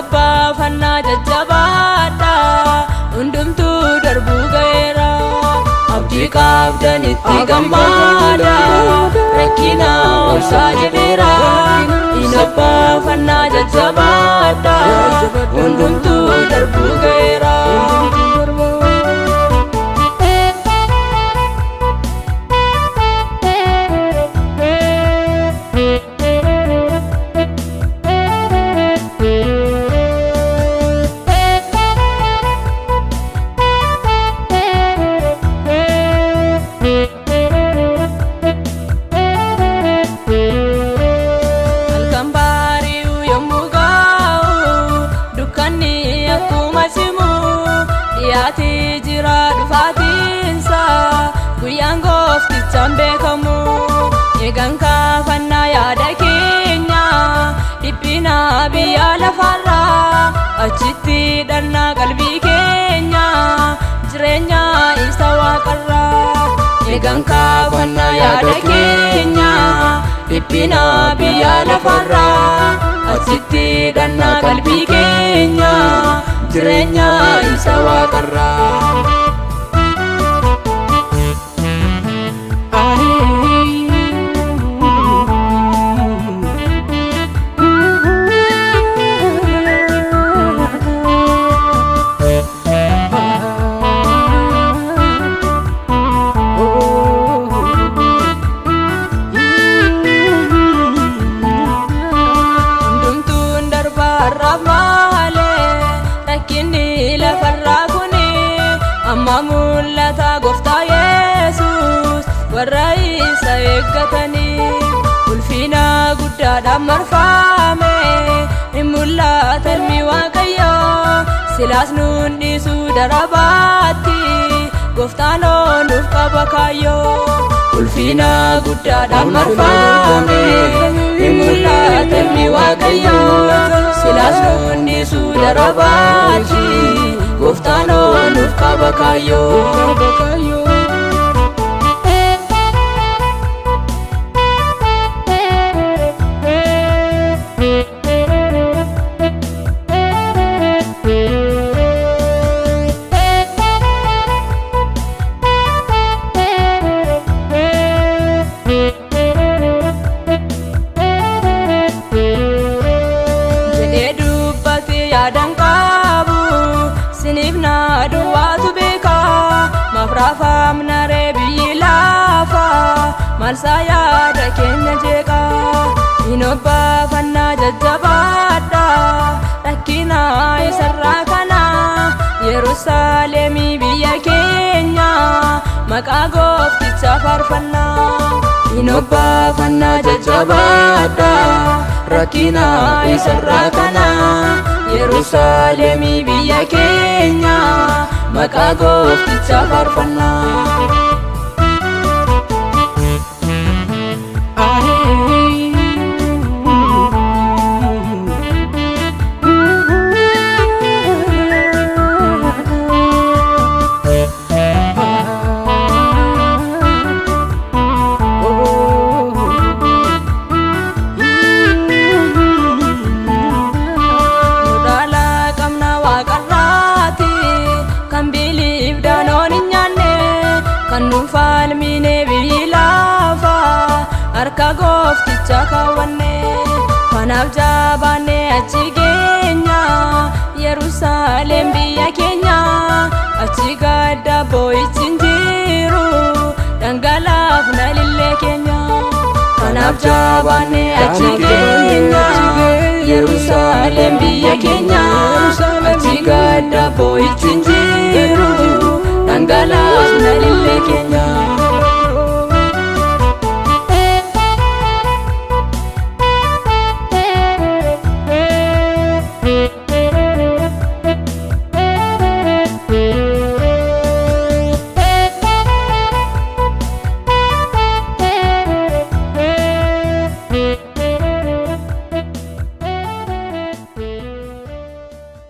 inobba fanna jajjabadha undumtu darbu gaera abdi qabdan itti gammada rakkina obsa jedhera inobba fanna jajjabadha undumtu darbu gaera Yati jira dufatinsa guyaan gooftichaan beekamu eegan kaafanna yaada keenya dhiphina biyya lafarraa achitti hidhanna qalbii keenya jireenya isa waaqarraa eegan kaafanna yaada keenya dhiphina biyya lafarraa achitti hidhanna qalbii keenya jireenya isa waaqarraa amma mul'ata gooftaa Yesuus warra isa eeggatani ulfina guddaadhaan marfame hin mul'ata ilmi Waaqayyoo silaas nuun dhiisu darabaatti gooftaan nuuf qaba kaayyoo ulfina guddaadhaan marfame hin mul'ata ilmi Waaqayyoo silaas nuun dhiisu darabaatti gooftaan nuuf qaba kaayyoo jedhee dubbate yaadan qabu siniif na duwwaatu beeka maaf raafamna ree biyyi lafa maalsaa yaada keenya jeeqa inobba fanna jajjabadha rakkina isarraa kana Yerusaalemii biyya keenya maqaa gooftichaa faarfanna inobba fanna jajjabadha rakkina isarraa kana Yerusaalemii biyya keenya maqaa gooftichaa faarfanna kan nuun falmine biyyi lafa harka gooftichaa kaawwanne kanaaf jabaanne achi geenya Yerusaalem biyya keenya achi gadda boo'ichi hin jiru dhangalaafna lillee keenya kanaaf jabaanne achi geenya Yerusaalem biyya keenya achi gadda boo'ichi hin jiru dhangalaafna